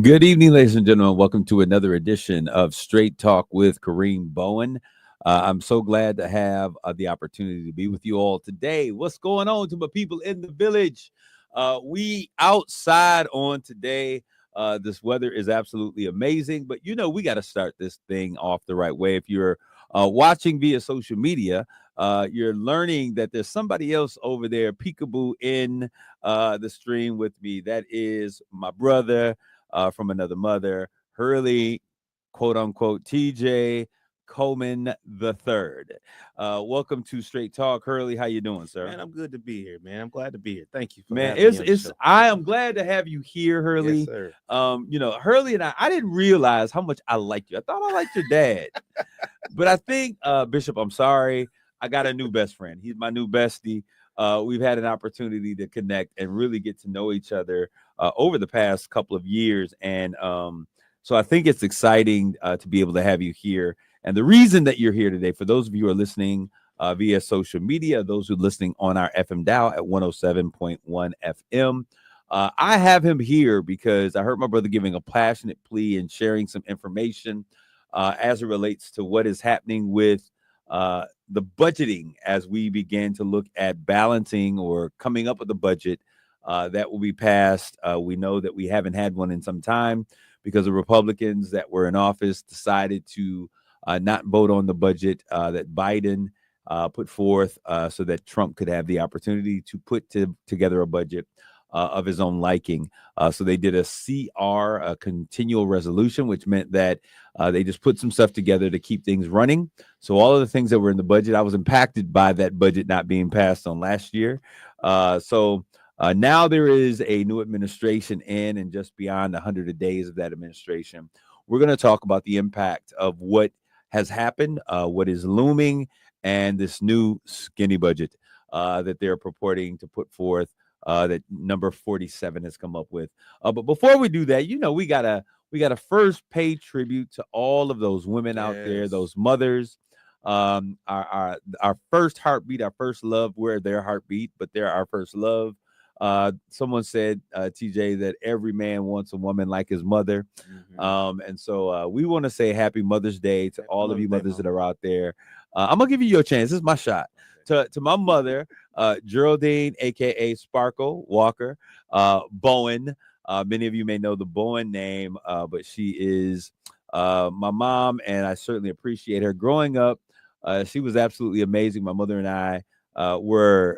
Good evening, ladies and gentlemen. Welcome to another edition of Straight Talk with Kareem Bowen. I'm so glad to have the opportunity to be with you all today. What's going on to my people in the village? We outside on today. This weather is absolutely amazing, but we got to start this thing off the right way. If you're watching via social media, you're learning that there's somebody else over there peekaboo in the stream with me. That is my brother from another mother, Hurley, quote unquote, TJ Coleman the third. Welcome to Straight Talk, Hurley. How you doing, sir? Man, I'm good to be here, man. I'm glad to be here. Thank you for Man, having me on the it's show. I am glad to have you here, Hurley. Yes, sir. Hurley and I didn't realize how much I liked you. I thought I liked your dad. But I think, Bishop, I'm sorry, I got a new best friend. He's my new bestie. We've had an opportunity to connect and really get to know each other over the past couple of years. And so I think it's exciting to be able to have you here. And the reason that you're here today, for those of you who are listening via social media, those who are listening on our FM dial at 107.1 FM, I have him here because I heard my brother giving a passionate plea and sharing some information as it relates to what is happening with the budgeting as we begin to look at balancing or coming up with a budget that will be passed. We know that we haven't had one in some time because the Republicans that were in office decided to not vote on the budget that Biden put forth so that Trump could have the opportunity to put together a budget of his own liking. So they did a CR, a continual resolution, which meant that they just put some stuff together to keep things running. So all of the things that were in the budget, I was impacted by that budget not being passed on last year. So now there is a new administration in, and just beyond 100 days of that administration, we're going to talk about the impact of what has happened, what is looming, and this new skinny budget that they're purporting to put forth. That number 47 has come up with. But before we do that, we gotta first pay tribute to all of those women out there, those mothers. Our first heartbeat, our first love. We're their heartbeat, but they're our first love. Someone said, TJ, that every man wants a woman like his mother. And so we want to say Happy Mother's Day to all of you mothers that are out there. I'm gonna give you your chance. This is my shot. To my mother, Geraldine, aka Sparkle Walker Bowen. Many of you may know the Bowen name, but she is my mom, and I certainly appreciate her. Growing up, she was absolutely amazing. My mother and I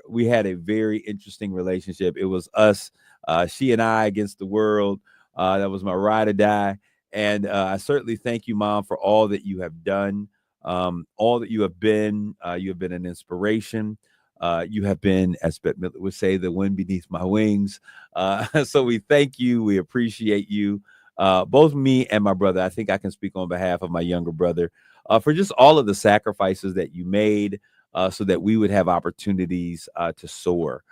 we had a very interesting relationship. It was us, she and I against the world. That was my ride or die. And I certainly thank you, Mom, for all that you have done. All that you have been an inspiration. You have been, as Bette Midler would say, the wind beneath my wings. So we thank you. We appreciate you. Both me and my brother. I think I can speak on behalf of my younger brother for just all of the sacrifices that you made so that we would have opportunities to soar.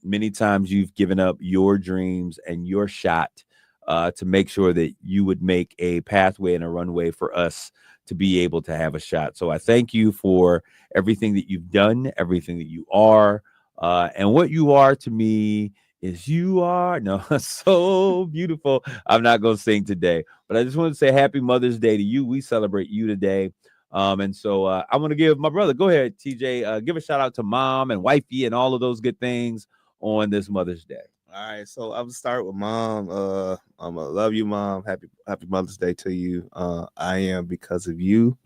Many times you've given up your dreams and your shot to make sure that you would make a pathway and a runway for us to be able to have a shot. So I thank you for everything that you've done, everything that you are, and what you are to me is you are so beautiful. I'm not going to sing today, but I just want to say Happy Mother's Day to you. We celebrate you today. And so I'm going to give my brother, go ahead, TJ, give a shout out to Mom and wifey and all of those good things on this Mother's Day. All right, so I'm gonna start with Mom. I'm gonna love you, Mom. Happy Mother's Day to you. I am because of you.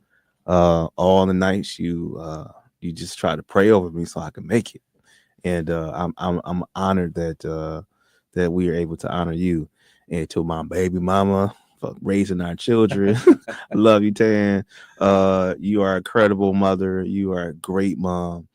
All the nights you just try to pray over me so I can make it, and I'm honored that we are able to honor you. And to my baby mama for raising our children, I love you, Tan. You are a credible mother. You are a great mom.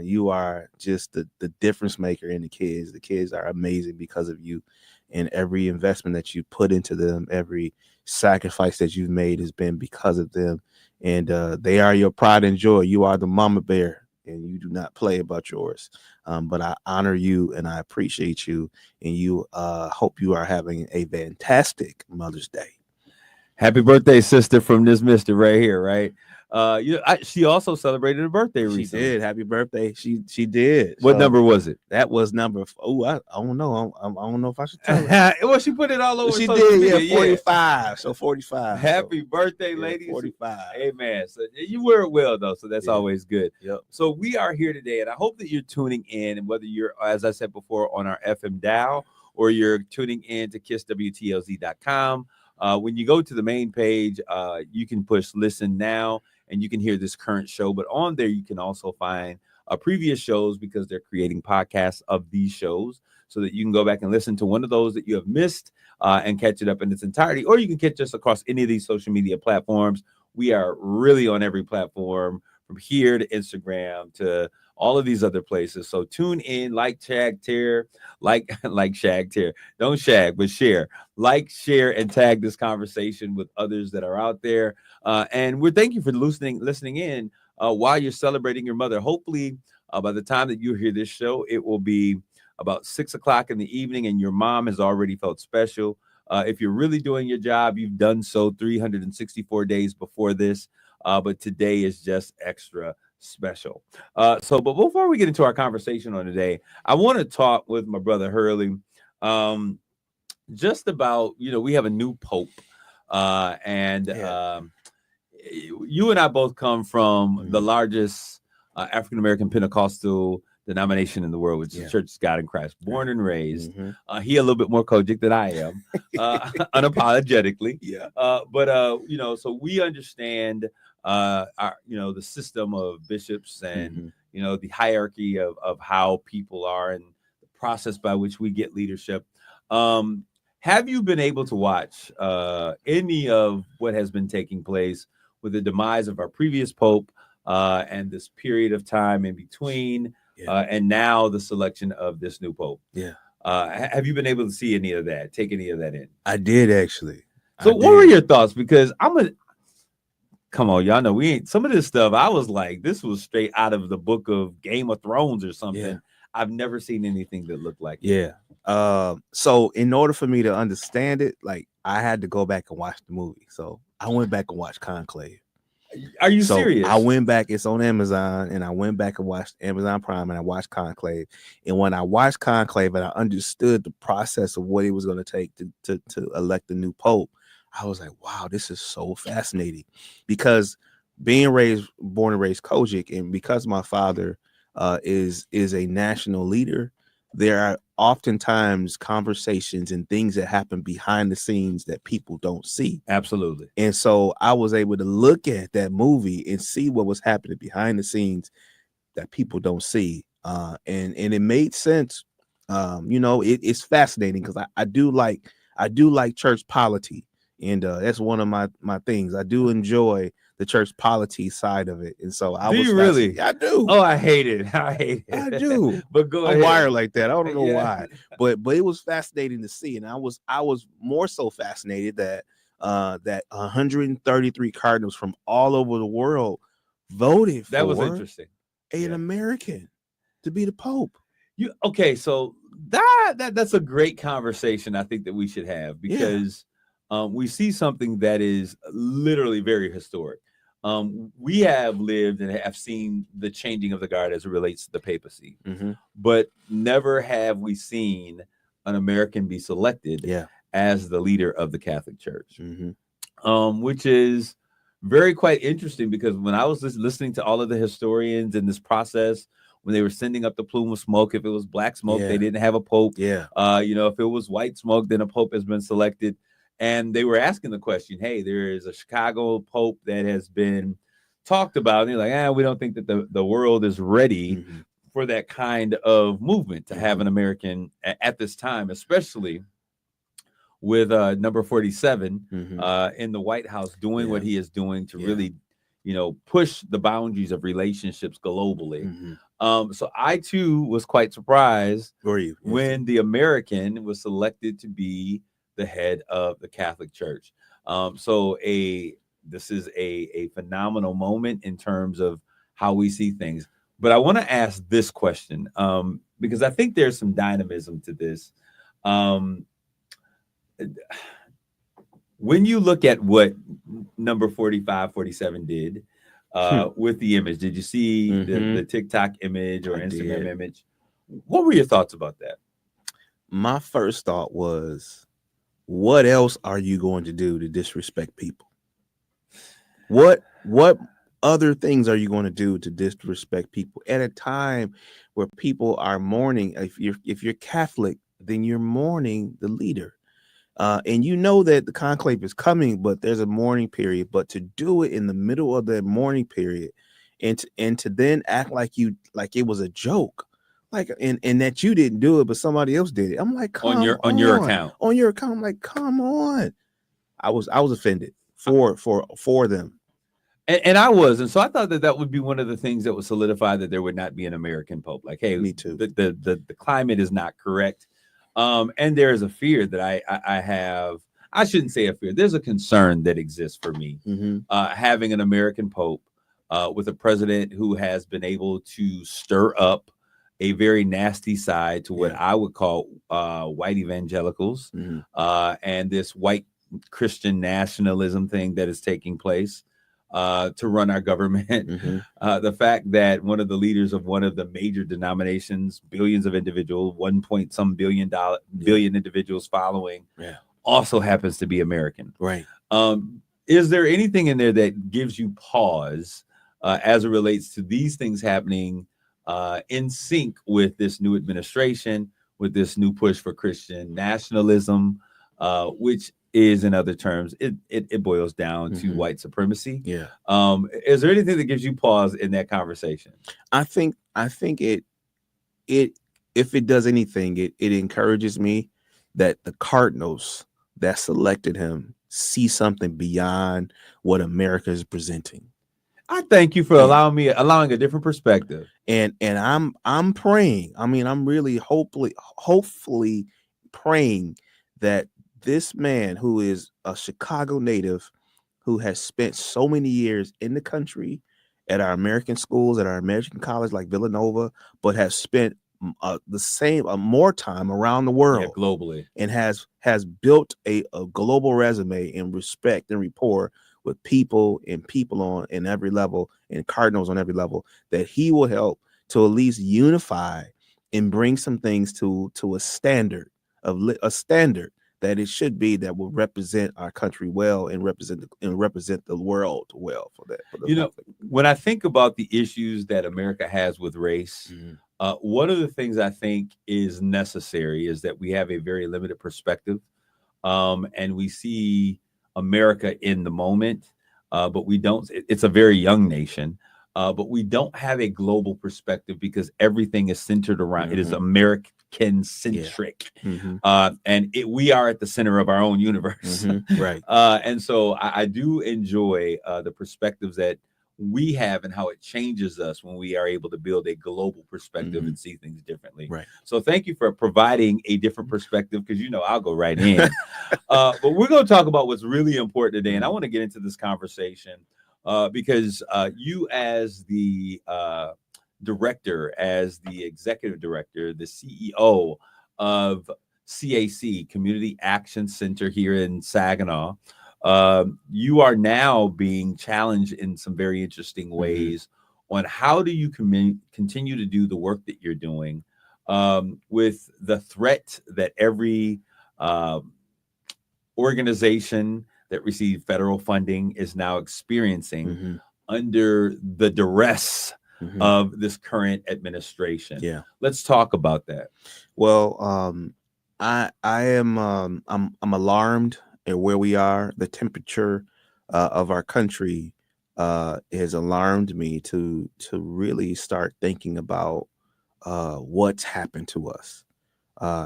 You are just the difference maker in the kids. The kids are amazing because of you. and every investment that you put into them, every sacrifice that you've made has been because of them. And they are your pride and joy. You are the mama bear, and you do not play about yours. But I honor you and I appreciate you, and you hope you are having a fantastic Mother's Day. Happy birthday, sister, from this mister right here, right? She also celebrated a birthday recently. She did. Happy birthday. She did. What number was it? That was number. Oh, I don't know. I don't know if I should tell her. Well, she put it all over. She social did. media. 45. So 45. Happy birthday, ladies. 45. Amen. So you wear it well, though, so that's always good. Yep. So we are here today, and I hope that you're tuning in, and whether you're, as I said before, on our FM dial or you're tuning in to kisswtlz.com. When you go to the main page, you can push listen now and you can hear this current show. But on there, you can also find previous shows because they're creating podcasts of these shows so that you can go back and listen to one of those that you have missed and catch it up in its entirety. Or you can catch us across any of these social media platforms. We are really on every platform from here to Instagram to all of these other places. So tune in, like Shag Tear, like Shag Tear. Don't shag, but share. Like, share, and tag this conversation with others that are out there. And we're thank you for listening in while you're celebrating your mother. Hopefully, by the time that you hear this show, it will be about 6 o'clock in the evening, and your mom has already felt special. If you're really doing your job, you've done so 364 days before this. But today is just extra special. But before we get into our conversation on today, I want to talk with my brother Hurley just about, we have a new pope, and you and I both come from the largest African-American Pentecostal denomination in the world, which is the Church of God in Christ, born and raised. He a little bit more Kojic than I am, unapologetically. So we understand the system of bishops and the hierarchy of how people are and the process by which we get leadership. Have you been able to watch any of what has been taking place with the demise of our previous pope and this period of time in between and now the selection of this new pope? Have you been able to see any of that, take any of that in? I did, actually. So what were your thoughts? Because come on, y'all know we ain't some of this stuff. I was like, this was straight out of the book of Game of Thrones or something. I've never seen anything that looked like it. So in order for me to understand it, like, I had to go back and watch the movie. So I went back and watched Conclave. Are you serious? I went back. It's on Amazon, and I went back and watched Amazon Prime, and I watched Conclave. And when I watched Conclave, and I understood the process of what it was going to take to elect the new pope, I was like, wow, this is so fascinating. Because born and raised Kojic, and because my father is a national leader, there are oftentimes conversations and things that happen behind the scenes that people don't see. Absolutely. And so I was able to look at that movie and see what was happening behind the scenes that people don't see. And it made sense. It's fascinating because I do like church polity. And that's one of my things. I do enjoy the church polity side of it. And so I do you really? I do. Oh, I hate it. I do. But go ahead. I'm wired like that. I don't know why. But it was fascinating to see. And I was more so fascinated that 133 cardinals from all over the world voted for that was interesting. An American to be the Pope. So that's a great conversation I think that we should have, because we see something that is literally very historic. We have lived and have seen the changing of the guard as it relates to the papacy, but never have we seen an American be selected as the leader of the Catholic Church, which is quite interesting, because when I was listening to all of the historians in this process, when they were sending up the plume of smoke, if it was black smoke, they didn't have a pope. If it was white smoke, then a pope has been selected. And they were asking the question, hey, there is a Chicago pope that has been talked about. And they're like, we don't think that the world is ready for that kind of movement to have an American at this time, especially with number 47 in the White House doing what he is doing to really, push the boundaries of relationships globally. Mm-hmm. So I too was quite surprised Were you? Yes. when the American was selected to be the head of the Catholic Church. This is a phenomenal moment in terms of how we see things. But I want to ask this question because I think there's some dynamism to this. Um, when you look at what number 45, 47 did with the image, did you see the TikTok image or Instagram image? What were your thoughts about that? My first thought was, what else are you going to do to disrespect people? What other things are you going to do to disrespect people at a time where people are mourning? If you're Catholic, then you're mourning the leader. And you know that the conclave is coming, but there's a mourning period. But to do it in the middle of that mourning period, and to then act like it was a joke, like and that you didn't do it, but somebody else did it. I'm like, on your account. On your account. I'm like, come on. I was offended for them. And I was, and so I thought that would be one of the things that would solidify that there would not be an American Pope. Like, hey, me too. The climate is not correct. And there is a fear that I have. I shouldn't say a fear. There's a concern that exists for me having an American Pope with a president who has been able to stir up a very nasty side to what I would call white evangelicals and this white Christian nationalism thing that is taking place to run our government. The fact that one of the leaders of one of the major denominations, billions of individuals, 1 billion individuals following, also happens to be American. Right. Is there anything in there that gives you pause as it relates to these things happening in sync with this new administration, with this new push for Christian nationalism, which is, in other terms, it boils down to white supremacy. Yeah. Is there anything that gives you pause in that conversation? I think it if it does anything, it encourages me that the Cardinals that selected him see something beyond what America is presenting. I thank you for allowing a different perspective. And I'm praying. I mean, I'm really hopefully praying that this man, who is a Chicago native, who has spent so many years in the country at our American schools, at our American college like Villanova, but has spent more time around the world globally, and has built a global resume and respect and rapport with people on every level and Cardinals on every level, that he will help to at least unify and bring some things to a standard that it should be, that will represent our country well and represent the world well for that. When I think about the issues that America has with race, one of the things I think is necessary is that we have a very limited perspective, and we see America in the moment, but we don't. It's a very young nation, but we don't have a global perspective because everything is centered around. It is American centric, and we are at the center of our own universe, right? And so I do enjoy the perspectives that we have and how it changes us when we are able to build a global perspective and see things differently. Right. So thank you for providing a different perspective, because I'll go right in. But we're going to talk about what's really important today, and I want to get into this conversation because you, as the director, as the executive director, the CEO of CAC, Community Action Center here in Saginaw, you are now being challenged in some very interesting ways on how do you continue to do the work that you're doing with the threat that every organization that receives federal funding is now experiencing under the duress of this current administration. Yeah. Let's talk about that. Well, I am I'm alarmed at where we are. The temperature of our country has alarmed me to really start thinking about what's happened to us.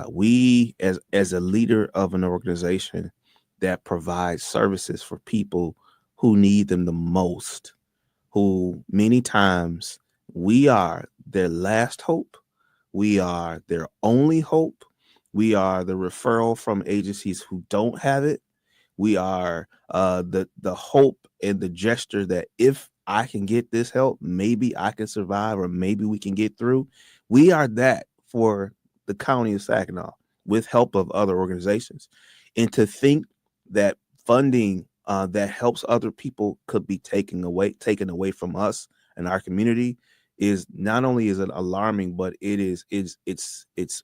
We, as a leader of an organization that provides services for people who need them the most, who many times we are their last hope. We are their only hope. We are the referral from agencies who don't have it. We are the hope and the gesture that if I can get this help, maybe I can survive or maybe we can get through. We are that for the county of Saginaw with help of other organizations. And to think that funding that helps other people could be taken away from us and our community is not only is it alarming, but it's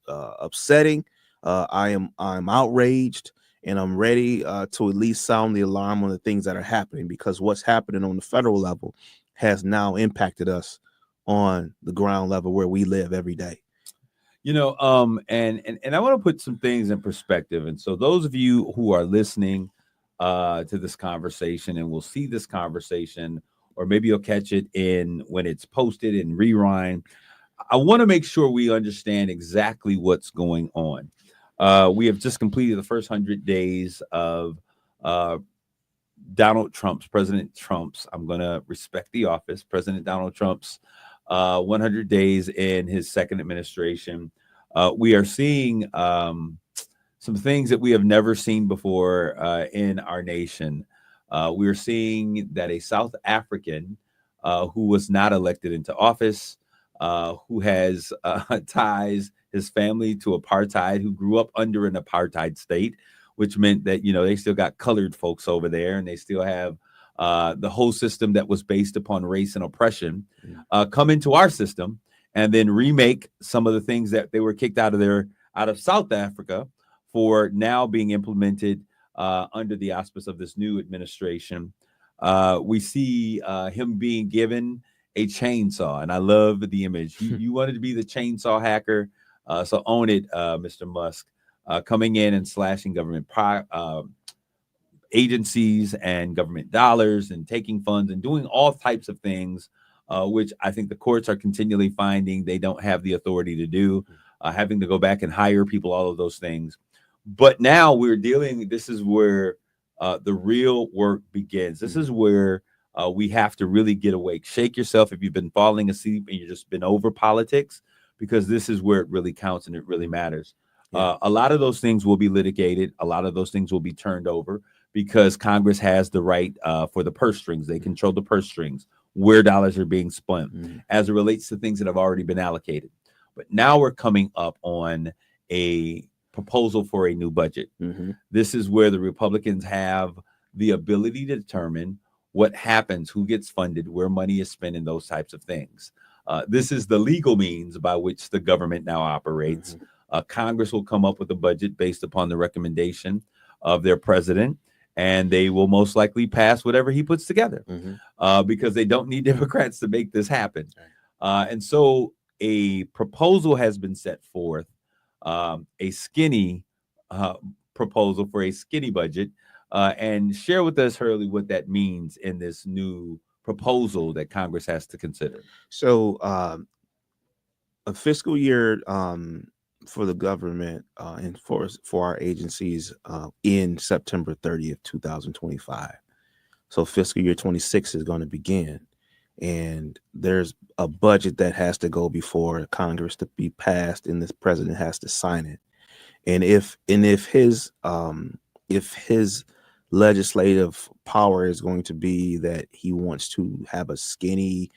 upsetting. I'm outraged, and I'm ready to at least sound the alarm on the things that are happening, because what's happening on the federal level has now impacted us on the ground level where we live every day. And I want to put some things in perspective. And so those of you who are listening to this conversation and will see this conversation, or maybe you'll catch it in when it's posted in rewind, I want to make sure we understand exactly what's going on. We have just completed the first 100 days of uh, President Trump's, I'm going to respect the office, President Donald Trump's 100 days in his second administration. We are seeing some things that we have never seen before in our nation. We are seeing that a South African who was not elected into office, who has ties, his family to apartheid, who grew up under an apartheid state, which meant that, they still got colored folks over there, and they still have the whole system that was based upon race and oppression come into our system, and then remake some of the things that they were kicked out of South Africa for now being implemented under the auspice of this new administration. We see him being given a chainsaw, and I love the image. You wanted to be the chainsaw hacker, so own it, Mr. Musk. Coming in and slashing government agencies and government dollars and taking funds and doing all types of things, which I think the courts are continually finding they don't have the authority to do, having to go back and hire people, all of those things. But now this is where the real work begins. This is where we have to really get awake. Shake yourself if you've been falling asleep and you've just been over politics, because this is where it really counts and it really matters. A lot of those things will be litigated. A lot of those things will be turned over because Congress has the right for the purse strings. They control the purse strings, where dollars are being spent as it relates to things that have already been allocated. But now we're coming up on a proposal for a new budget. This is where the Republicans have the ability to determine what happens, who gets funded, where money is spent, and those types of things. This is the legal means by which the government now operates. Congress will come up with a budget based upon the recommendation of their president, and they will most likely pass whatever he puts together because they don't need Democrats to make this happen. And so a proposal has been set forth, a skinny proposal for a skinny budget, and share with us, Hurley, what that means in this new proposal that Congress has to consider. So a fiscal year for the government and for our agencies in September 30th, 2025. So fiscal year 26 is going to begin, and there's a budget that has to go before Congress to be passed, and this president has to sign it. And if his legislative power is going to be that he wants to have a skinny,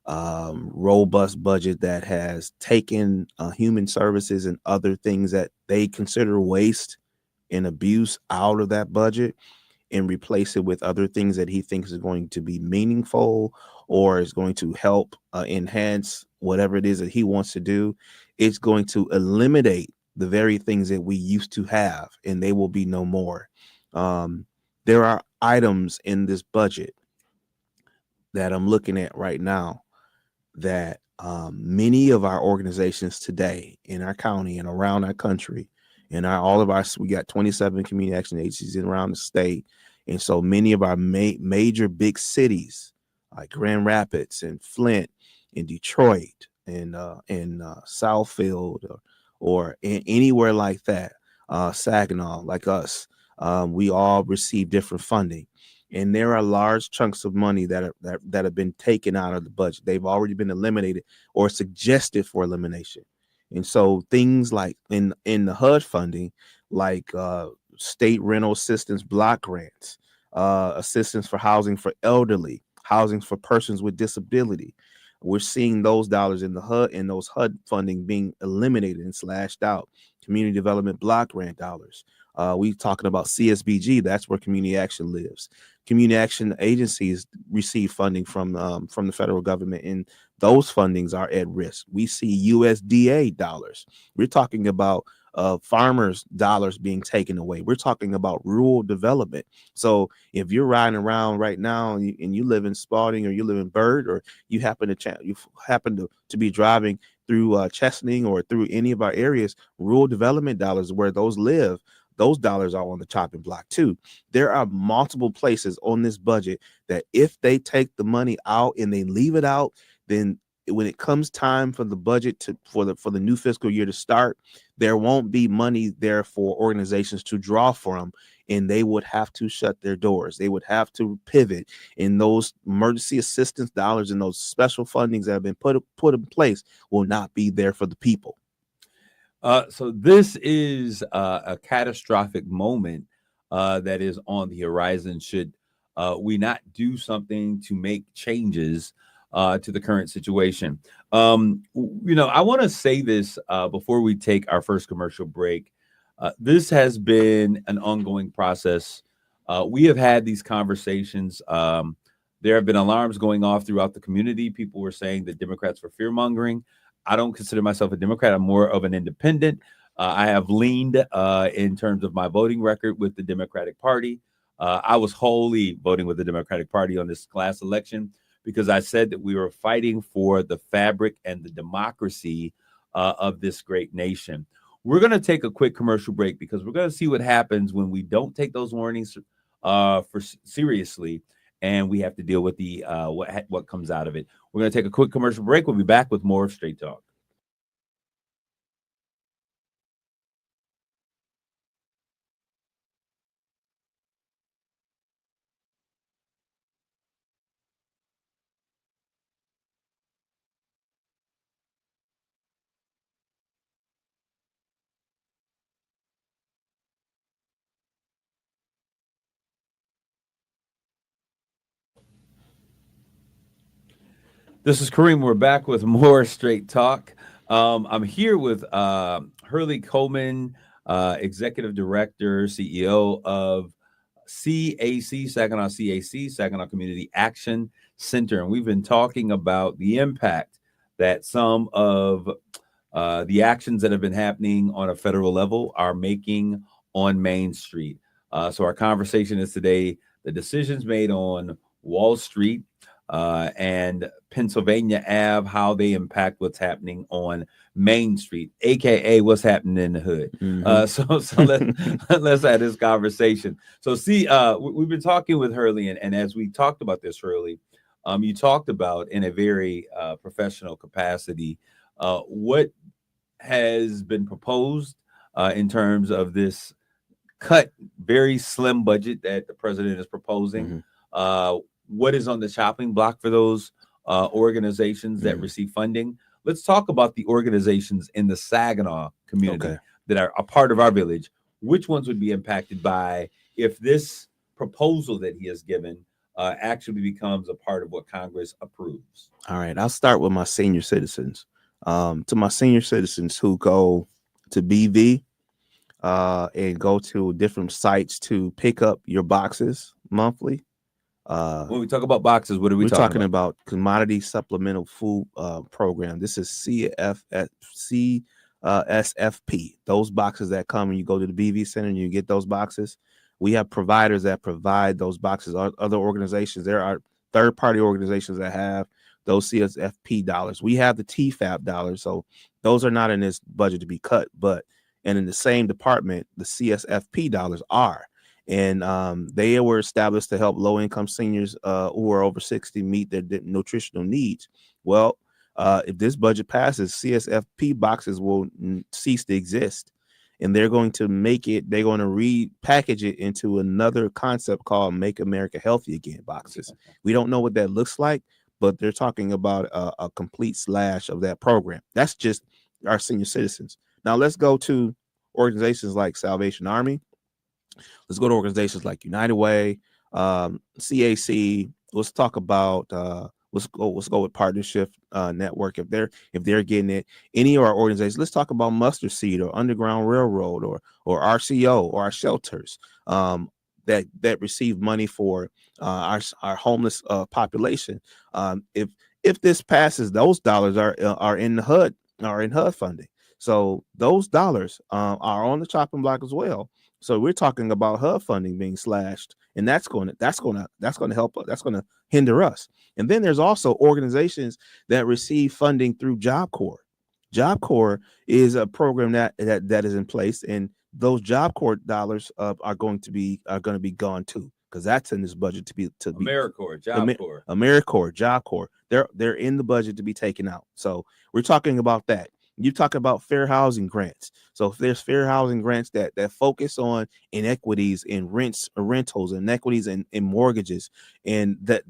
robust budget that has taken human services and other things that they consider waste and abuse out of that budget and replace it with other things that he thinks is going to be meaningful or is going to help enhance whatever it is that he wants to do, it's going to eliminate the very things that we used to have, and they will be no more. There are items in this budget that I'm looking at right now that many of our organizations today in our county and around our country, and we got 27 community action agencies around the state, and so many of our major big cities like Grand Rapids and Flint and Detroit and Southfield or anywhere like that, Saginaw, like us, we all receive different funding. And there are large chunks of money that have been taken out of the budget. They've already been eliminated or suggested for elimination. And so things like in the HUD funding, like state rental assistance block grants, assistance for housing for elderly, housing for persons with disability. We're seeing those dollars in the HUD and those HUD funding being eliminated and slashed out. Community development block grant dollars. We talking about CSBG. That's where community action lives. Community action agencies receive funding from the federal government, and those fundings are at risk. We see USDA dollars. We're talking about farmers' dollars being taken away. We're talking about rural development. So if you're riding around right now and you live in Spalding or you live in Byrd, or you happen to be driving through Chesaning or through any of our areas, rural development dollars where those live, those dollars are on the chopping block too. There are multiple places on this budget that if they take the money out and they leave it out, then when it comes time for the budget for the new fiscal year to start, there won't be money there for organizations to draw from, and they would have to shut their doors. They would have to pivot, and those emergency assistance dollars and those special fundings that have been put in place will not be there for the people. So this is a catastrophic moment that is on the horizon. Should we not do something to make changes to the current situation? I want to say this before we take our first commercial break. This has been an ongoing process. We have had these conversations. There have been alarms going off throughout the community. People were saying that Democrats were fear-mongering. I don't consider myself a Democrat. I'm more of an independent. I have leaned in terms of my voting record with the Democratic Party. I was wholly voting with the Democratic Party on this last election because I said that we were fighting for the fabric and the democracy of this great nation. We're going to take a quick commercial break because we're going to see what happens when we don't take those warnings seriously, and we have to deal with the what comes out of it. We're going to take a quick commercial break. We'll be back with more of Straight Talk. This is Kareem. We're back with more Straight Talk. I'm here with Hurley Coleman, Executive Director, CEO of CAC, Saginaw CAC, Saginaw Community Action Center. And we've been talking about the impact that some of the actions that have been happening on a federal level are making on Main Street. So our conversation is today the decisions made on Wall Street and Pennsylvania Ave, how they impact what's happening on Main Street, aka what's happening in the hood. So let's have this conversation. So we've been talking with Hurley, and as we talked about this, Hurley, you talked about in a very professional capacity what has been proposed in terms of this very slim budget that the president is proposing. What is on the chopping block for those organizations that receive funding? Let's talk about the organizations in the Saginaw community that are a part of our village. Which ones would be impacted by if this proposal that he has given actually becomes a part of what Congress approves? All right, I'll start with my senior citizens. To my senior citizens who go to BV and go to different sites to pick up your boxes monthly. When we talk about boxes, what are we talking about? Commodity Supplemental Food Program. This is CSFP. Those boxes that come when you go to the BV Center and you get those boxes. We have providers that provide those boxes. Other organizations, there are third-party organizations that have those CSFP dollars. We have the TFAP dollars, so those are not in this budget to be cut. And in the same department, the CSFP dollars are. And they were established to help low-income seniors who are over 60 meet their nutritional needs. Well, if this budget passes, CSFP boxes will cease to exist. and they're going to they're going to repackage it into another concept called Make America Healthy Again boxes. We don't know what that looks like, but they're talking about a complete slash of that program. That's just our senior citizens. Now let's go to organizations like Salvation Army. Let's go to organizations like United Way, CAC. Let's talk about let's go with Partnership Network if they're getting it. Any of our organizations. Let's talk about Mustard Seed or Underground Railroad or RCO or our shelters that receive money for our homeless population. If this passes, those dollars are in the HUD funding. So those dollars are on the chopping block as well. So we're talking about HUD funding being slashed, and that's going to help us. That's going to hinder us. And then there's also organizations that receive funding through Job Corps. Job Corps is a program that is in place, and those Job Corps dollars are going to be gone too, because that's in this budget to be AmeriCorps, Job Corps, AmeriCorps, Job Corps. They're in the budget to be taken out. So we're talking about that. You talk about fair housing grants. So if there's fair housing grants that focus on inequities in rentals, inequities in mortgages, and that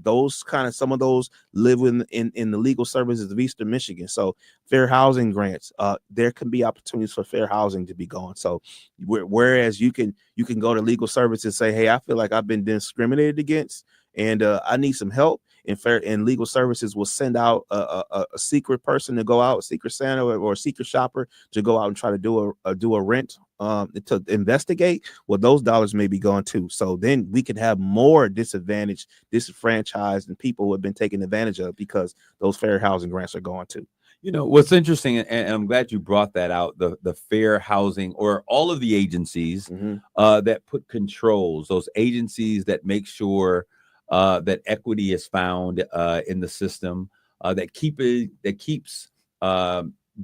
some of those live in the legal services of Eastern Michigan. So fair housing grants, there can be opportunities for fair housing to be gone. So whereas you can go to legal services and say, hey, I feel like I've been discriminated against and I need some help. And legal services will send out a secret person to go out, a secret Santa or a secret shopper to go out and try to do a rent to investigate. Well, those dollars may be gone too. So then we could have more disadvantaged, disenfranchised, and people who have been taken advantage of because those fair housing grants are gone too. You know, what's interesting, and I'm glad you brought that out, the fair housing, or all of the agencies that put controls, those agencies that make sure that equity is found in the system, that keeps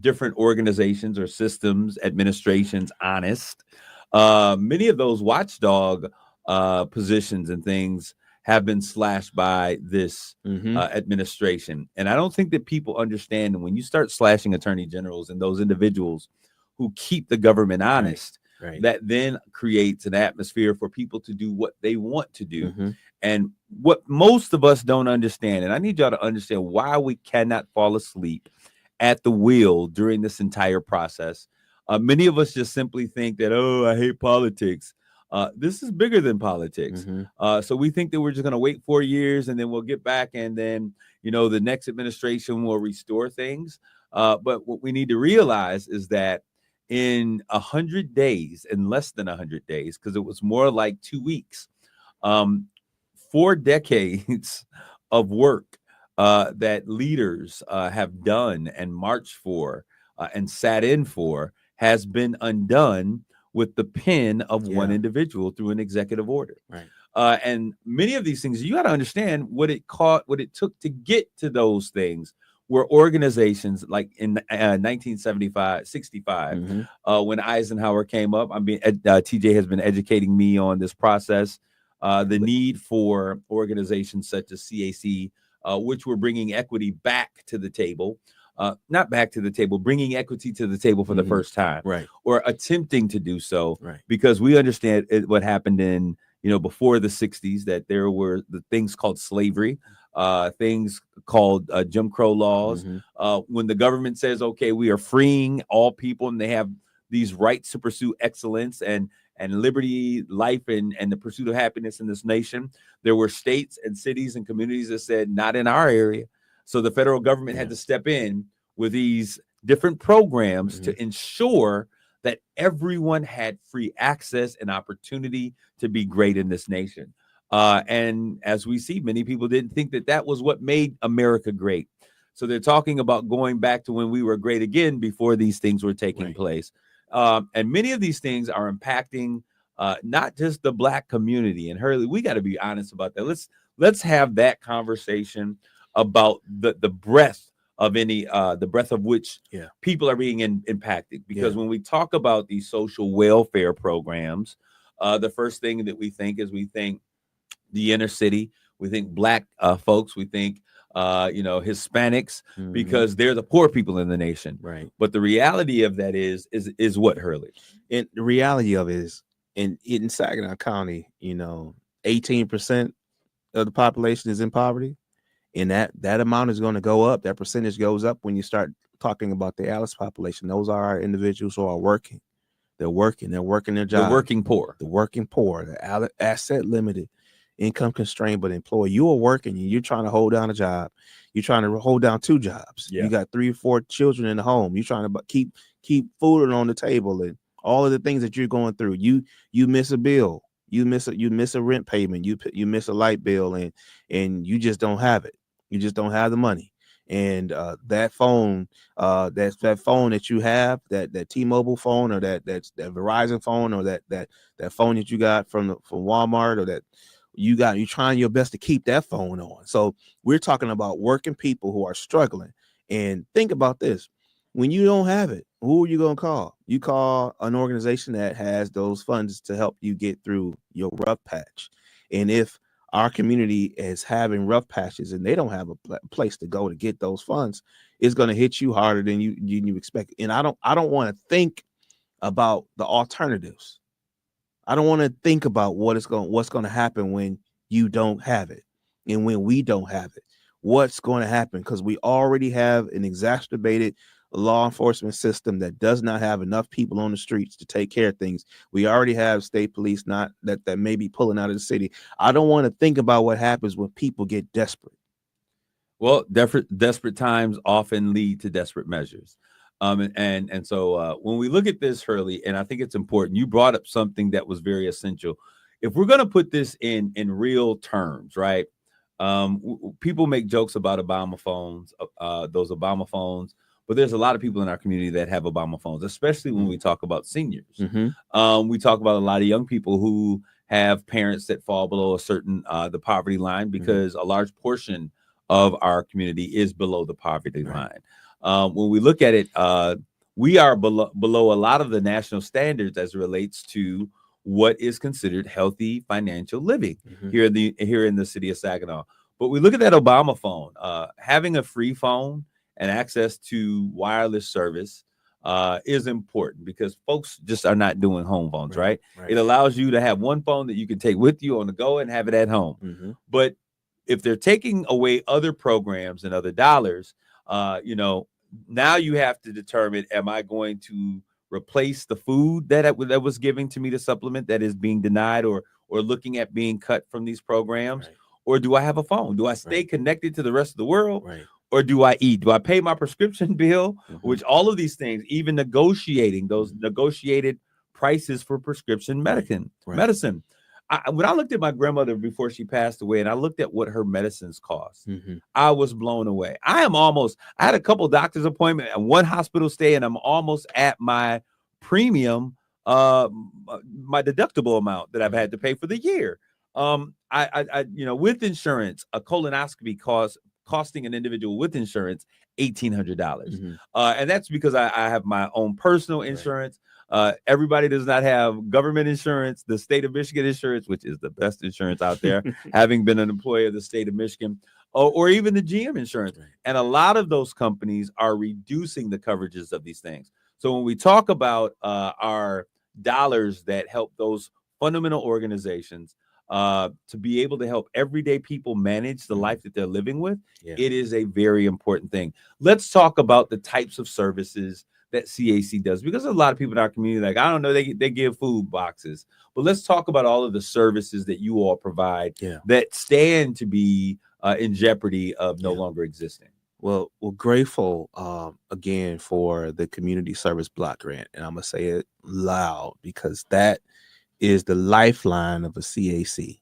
different organizations or systems, administrations honest. Many of those watchdog positions and things have been slashed by this administration. And I don't think that people understand that when you start slashing attorney generals and those individuals who keep the government honest, right. that then creates an atmosphere for people to do what they want to do. And what most of us don't understand, and I need y'all to understand why we cannot fall asleep at the wheel during this entire process. Many of us just simply think that, oh, I hate politics. This is bigger than politics. So we think that we're just going to wait 4 years and then we'll get back, and then, you know, the next administration will restore things. But what we need to realize is that in 100 days, in less than 100 days, because it was more like 2 weeks, 4 decades of work that leaders have done and marched for and sat in for has been undone with the pen of one individual through an executive order. Right. And many of these things, you got to understand what it took to get to those things. Were organizations like in 1965, when Eisenhower came up. TJ has been educating me on this process. The need for organizations such as CAC, which were bringing equity back to the table, not back to the table, bringing equity to the table for the first time, right, or attempting to do so, right, because we understand what happened in, before the 60s, that there were the things called slavery, things called Jim Crow laws. When the government says, okay, we are freeing all people and they have these rights to pursue excellence and liberty, life, and the pursuit of happiness in this nation, there were states and cities and communities that said, not in our area. So the federal government had to step in with these different programs to ensure that everyone had free access and opportunity to be great in this nation. And as we see, many people didn't think that was what made America great. So they're talking about going back to when we were great again before these things were taking place. And many of these things are impacting not just the Black community. And Hurley, we got to be honest about that. Let's have that conversation about the breadth of the breadth of which people are being impacted. Because when we talk about these social welfare programs, the first thing that we think is the inner city. We think Black folks. We think Hispanics, Mhm. because they're the poor people in the nation. Right. But the reality of that is what, Hurley? And the reality of it is, in Saginaw County, 18% of the population is in poverty, and that amount is going to go up. That percentage goes up when you start talking about the Alice population. Those are our individuals who are working. They're working their job. The working poor. The asset limited, income constrained, but employed. You are working and you're trying to hold down a job. You're trying to hold down 2 jobs. Yeah. You got 3 or 4 children in the home. You're trying to keep food on the table and all of the things that you're going through. You miss a bill. You miss a rent payment. You miss a light bill, and you just don't have it. You just don't have the money. And that phone, that phone that you have, that T-Mobile phone, or that Verizon phone, or that phone that you got from Walmart, or that you're trying your best to keep that phone on. So we're talking about working people who are struggling. And think about this: when you don't have it, who are you going to call? You call an organization that has those funds to help you get through your rough patch. And if our community is having rough patches and they don't have a place to go to get those funds, it's going to hit you harder than you expect. And I don't want to think about the alternatives. I don't want to think about what's going to happen when you don't have it, and when we don't have it. What's going to happen? Because we already have an exacerbated law enforcement system that does not have enough people on the streets to take care of things. We already have state police not that may be pulling out of the city. I don't want to think about what happens when people get desperate. Well, desperate times often lead to desperate measures. So when we look at this, Hurley, and I think it's important, you brought up something that was very essential. If we're going to put this in real terms, right? People make jokes about Obama phones, those Obama phones, but there's a lot of people in our community that have Obama phones, especially when we talk about seniors. Mm-hmm. We talk about a lot of young people who have parents that fall below a certain the poverty line, because a large portion of our community is below the poverty line. When we look at it, we are below a lot of the national standards as it relates to what is considered healthy financial living here in the city of Saginaw. But we look at that Obama phone, having a free phone and access to wireless service is important, because folks just are not doing home phones, right? It allows you to have one phone that you can take with you on the go and have it at home. But if they're taking away other programs and other dollars, now you have to determine, am I going to replace the food that was giving to me to supplement that is being denied or looking at being cut from these programs? Or do I have a phone? Do I stay connected to the rest of the world? Or do I eat? Do I pay my prescription bill? Which all of these things, even negotiating those negotiated prices for prescription medicine. When I looked at my grandmother before she passed away, and I looked at what her medicines cost, I was blown away. I had a couple doctor's appointments and one hospital stay, and I'm almost at my premium, my deductible amount that I've had to pay for the year. With insurance, a colonoscopy costing an individual with insurance $1,800. And that's because I have my own personal insurance. Everybody does not have government insurance. The state of Michigan insurance, which is the best insurance out there, having been an employee of the state of Michigan, or even the GM insurance. And a lot of those companies are reducing the coverages of these things. So when we talk about our dollars that help those fundamental organizations to be able to help everyday people manage the life that they're living with, it is a very important thing. Let's talk about the types of services that CAC does, because there's a lot of people in our community, like, I don't know, they give food boxes, but let's talk about all of the services that you all provide that stand to be in jeopardy of no longer existing. Well, grateful again for the community service block grant, and I'm gonna say it loud because that is the lifeline of a CAC.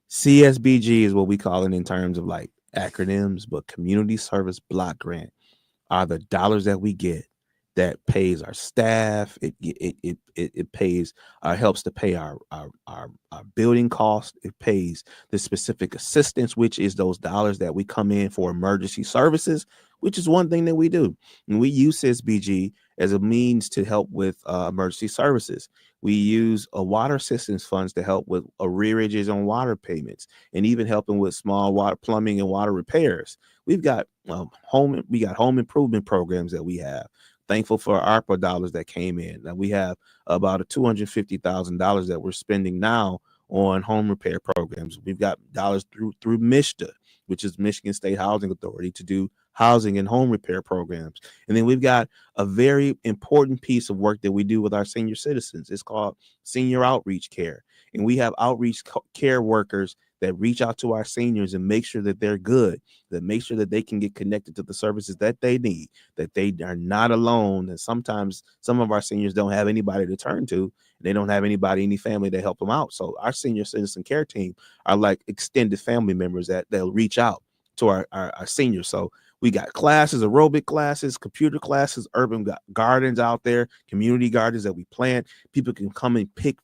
CSBG is what we call it in terms of like acronyms, but community service block grant are the dollars that we get that pays our staff. It pays helps to pay our building costs. It pays the specific assistance, which is those dollars that we come in for emergency services, which is one thing that we do. And we use SBG as a means to help with emergency services. We use water assistance funds to help with arrearages on water payments, and even helping with small water plumbing and water repairs. We've got home improvement programs that we have. Thankful for ARPA dollars that came in. Now we have about $250,000 that we're spending now on home repair programs. We've got dollars through MISTA, which is Michigan State Housing Authority, to do housing and home repair programs. And then we've got a very important piece of work that we do with our senior citizens. It's called senior outreach care. And we have outreach care workers that reach out to our seniors and make sure that they're good, that make sure that they can get connected to the services that they need, that they are not alone. And sometimes some of our seniors don't have anybody to turn to, and they don't have any family to help them out. So our senior citizen care team are like extended family members that they'll reach out to our seniors. So we got classes, aerobic classes, computer classes, urban gardens out there, community gardens that we plant. People can come and pick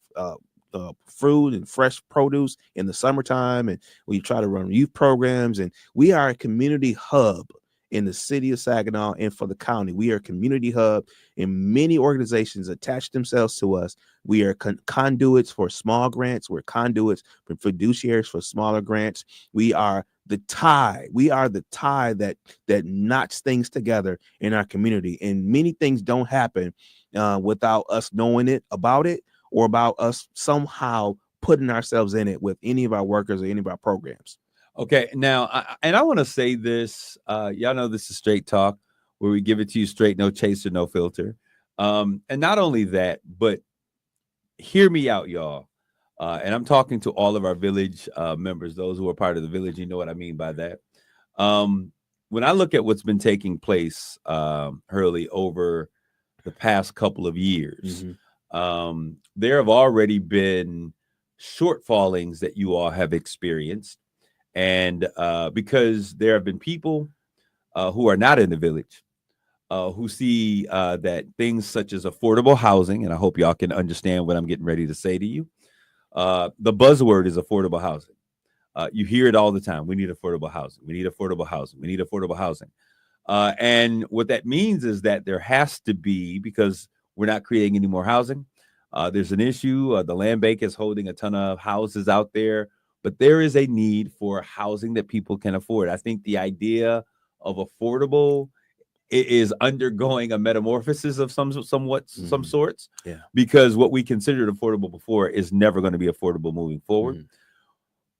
fruit and fresh produce in the summertime, and we try to run youth programs. And we are a community hub in the city of Saginaw and for the county. We are a community hub, and many organizations attach themselves to us. We are conduits for small grants. We're conduits for fiduciaries for smaller grants. We are the tie. We are the tie that knots things together in our community. And many things don't happen without us knowing about it, or about us somehow putting ourselves in it with any of our workers or any of our programs. Okay, now, I want to say this. Y'all know this is Straight Talk, where we give it to you straight, no chaser, no filter. And not only that, but hear me out, y'all. And I'm talking to all of our village members, those who are part of the village. You know what I mean by that. When I look at what's been taking place, Hurley, over the past couple of years, there have already been shortfallings that you all have experienced. And because there have been people who are not in the village who see that things such as affordable housing, and I hope y'all can understand what I'm getting ready to say to you. The buzzword is affordable housing. You hear it all the time. We need affordable housing. We need affordable housing. We need affordable housing. And what that means is that there has to be, because we're not creating any more housing. There's an issue. The land bank is holding a ton of houses out there, but there is a need for housing that people can afford. I think the idea of affordable is undergoing a metamorphosis of some sorts. Yeah. Because what we considered affordable before is never going to be affordable moving forward.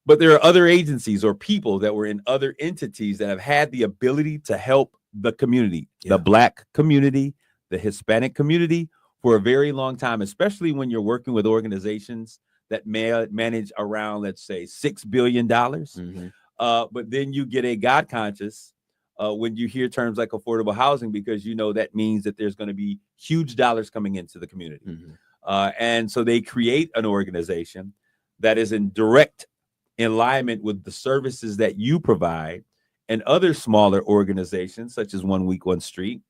But there are other agencies or people that were in other entities that have had the ability to help the community, the Black community, the Hispanic community, for a very long time, especially when you're working with organizations that may manage around, let's say, $6 billion. But then you get a God conscious when you hear terms like affordable housing, because you know that means that there's going to be huge dollars coming into the community. And so they create an organization that is in direct alignment with the services that you provide, and other smaller organizations such as 1 Week, 1 Street.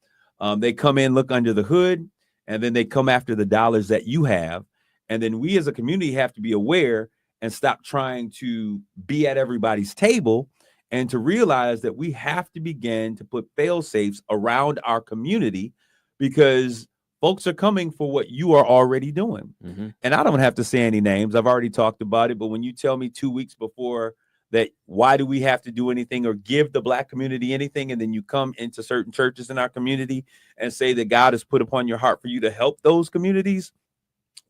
They come in, look under the hood, and then they come after the dollars that you have. And then we as a community have to be aware and stop trying to be at everybody's table, and to realize that we have to begin to put fail safes around our community, because folks are coming for what you are already doing. And I don't have to say any names. I've already talked about it. But when you tell me 2 weeks before that, why do we have to do anything or give the Black community anything? And then you come into certain churches in our community and say that God has put upon your heart for you to help those communities.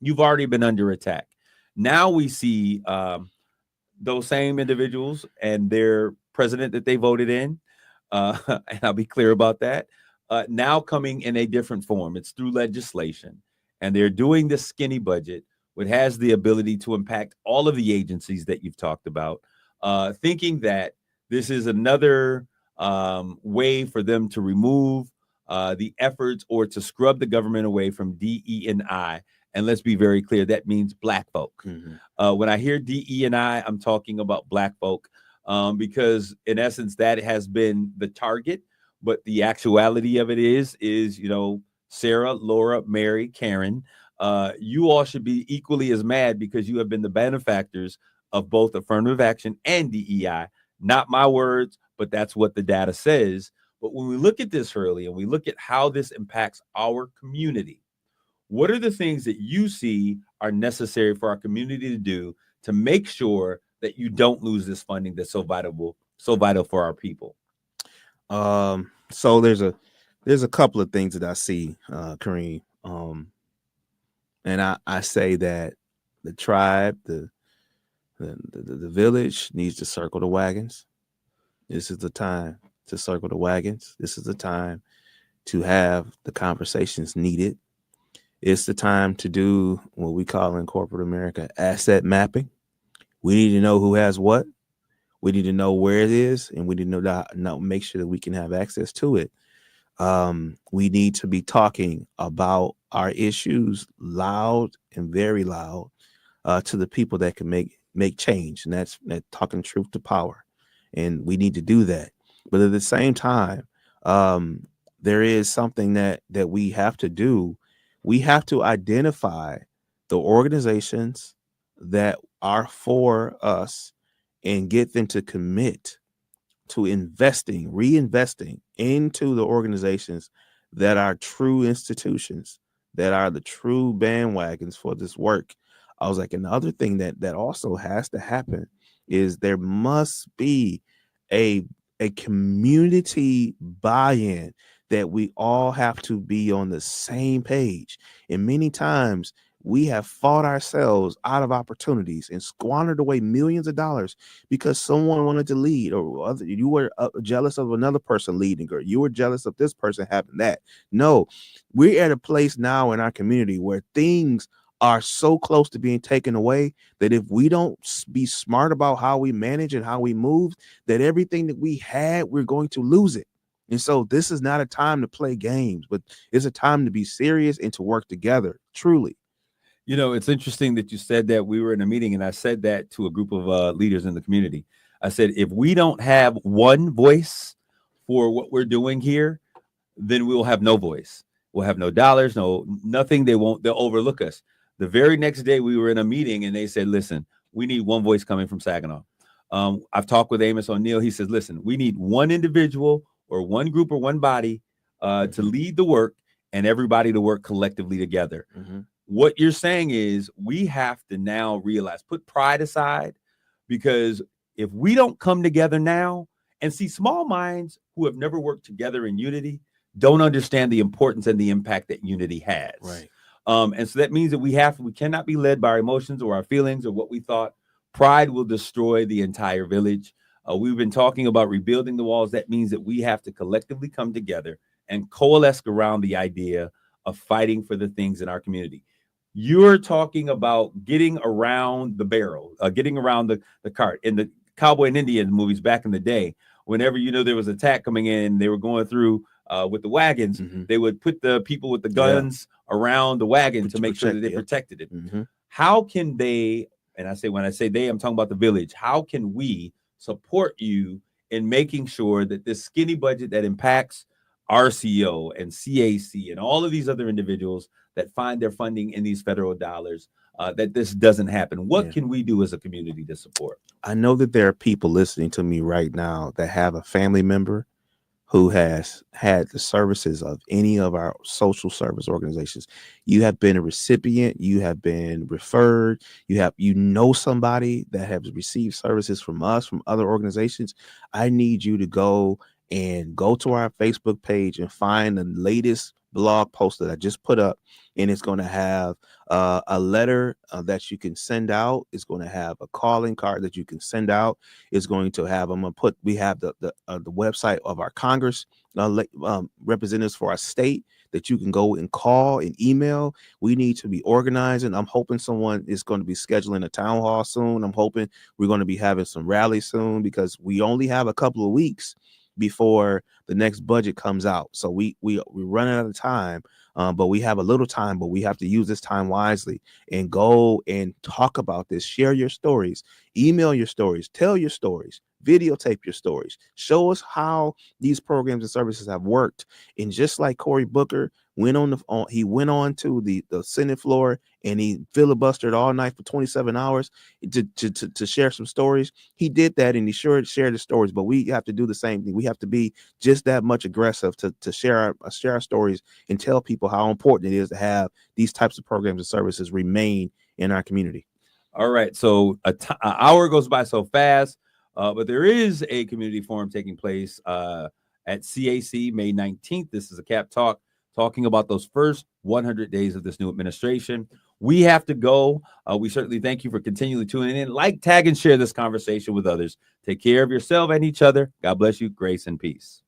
You've already been under attack. Now we see those same individuals and their president that they voted in. And I'll be clear about that. Now coming in a different form. It's through legislation. And they're doing this skinny budget, which has the ability to impact all of the agencies that you've talked about. Thinking that this is another way for them to remove the efforts or to scrub the government away from DE&I. And let's be very clear, that means Black folk. When I hear DE&I, I'm talking about Black folk, because in essence, that has been the target. But the actuality of it is, Sarah, Laura, Mary, Karen, you all should be equally as mad because you have been the benefactors of both affirmative action and DEI. Not my words, but that's what the data says. But when we look at this, Hurley, and we look at how this impacts our community, what are the things that you see are necessary for our community to do to make sure that you don't lose this funding that's so vital for our people? So there's a couple of things that I see, Kareem. And I say that the tribe, the village needs to circle the wagons. This is the time to circle the wagons. This is the time to have the conversations needed. It's the time to do what we call in corporate America asset mapping. We need to know who has what. We need to know where it is, and we need to know make sure that we can have access to it. We need to be talking about our issues loud and very loud to the people that can make change, and that's talking truth to power. And we need to do that. But at the same time, there is something that we have to do. We have to identify the organizations that are for us and get them to commit to reinvesting into the organizations that are true institutions, that are the true bandwagons for this work. I was like, another thing that also has to happen is there must be a community buy-in, that we all have to be on the same page. And many times we have fought ourselves out of opportunities and squandered away millions of dollars because someone wanted to lead, or you were jealous of another person leading, or you were jealous of this person having that. No, we're at a place now in our community where things are so close to being taken away that if we don't be smart about how we manage and how we move, that everything that we had, we're going to lose it. And so this is not a time to play games, but it's a time to be serious and to work together, truly. You know, it's interesting that you said that. We were in a meeting and I said that to a group of leaders in the community. I said, if we don't have one voice for what we're doing here, then we'll have no voice. We'll have no dollars, no nothing. They'll overlook us. The very next day we were in a meeting and they said, listen, we need one voice coming from Saginaw. I've talked with Amos O'Neill. He says, listen, we need one individual or one group or one body to lead the work and everybody to work collectively together. Mm-hmm. What you're saying is we have to now realize, put pride aside, because if we don't come together now, and see, small minds who have never worked together in unity don't understand the importance and the impact that unity has. Right. And so that means that we cannot be led by our emotions or our feelings or what we thought. Pride will destroy the entire village. We've been talking about rebuilding the walls. That means that we have to collectively come together and coalesce around the idea of fighting for the things in our community. You're talking about getting around the barrel, getting around the cart. In the Cowboy and Indian movies back in the day, whenever there was an attack coming in, they were going through with the wagons. Mm-hmm. They would put the people with the guns around the wagon to make sure that they protected it. Mm-hmm. How can they, and when I say they, I'm talking about the village, how can we support you in making sure that this skinny budget that impacts RCO and CAC and all of these other individuals that find their funding in these federal dollars, that this doesn't happen? What can we do as a community to support? I know that there are people listening to me right now that have a family member who has had the services of any of our social service organizations. You have been a recipient, you have been referred, you know somebody that has received services from us, from other organizations. I need you to go to our Facebook page and find the latest blog post that I just put up, and it's going to have a letter that you can send out. It's going to have a calling card that you can send out. It's going to have, we have the website of our Congress representatives for our state that you can go and call and email. We need to be organizing. I'm hoping someone is going to be scheduling a town hall soon. I'm hoping we're going to be having some rallies soon, because we only have a couple of weeks before the next budget comes out. So we're running out of time, but we have a little time, but we have to use this time wisely and go and talk about this. Share your stories, email your stories, tell your stories, videotape your stories. Show us how these programs and services have worked. And just like Cory Booker went he went on to the Senate floor and he filibustered all night for 27 hours to share some stories. He did that, and he shared the stories. But we have to do the same thing. We have to be just that much aggressive to share our stories and tell people how important it is to have these types of programs and services remain in our community. All right, so an hour goes by so fast, but there is a community forum taking place at CAC May 19th. This is a CAP Talk talking about those first 100 days of this new administration. We have to go. We certainly thank you for continually tuning in. Like, tag, and share this conversation with others. Take care of yourself and each other. God bless you. Grace and peace.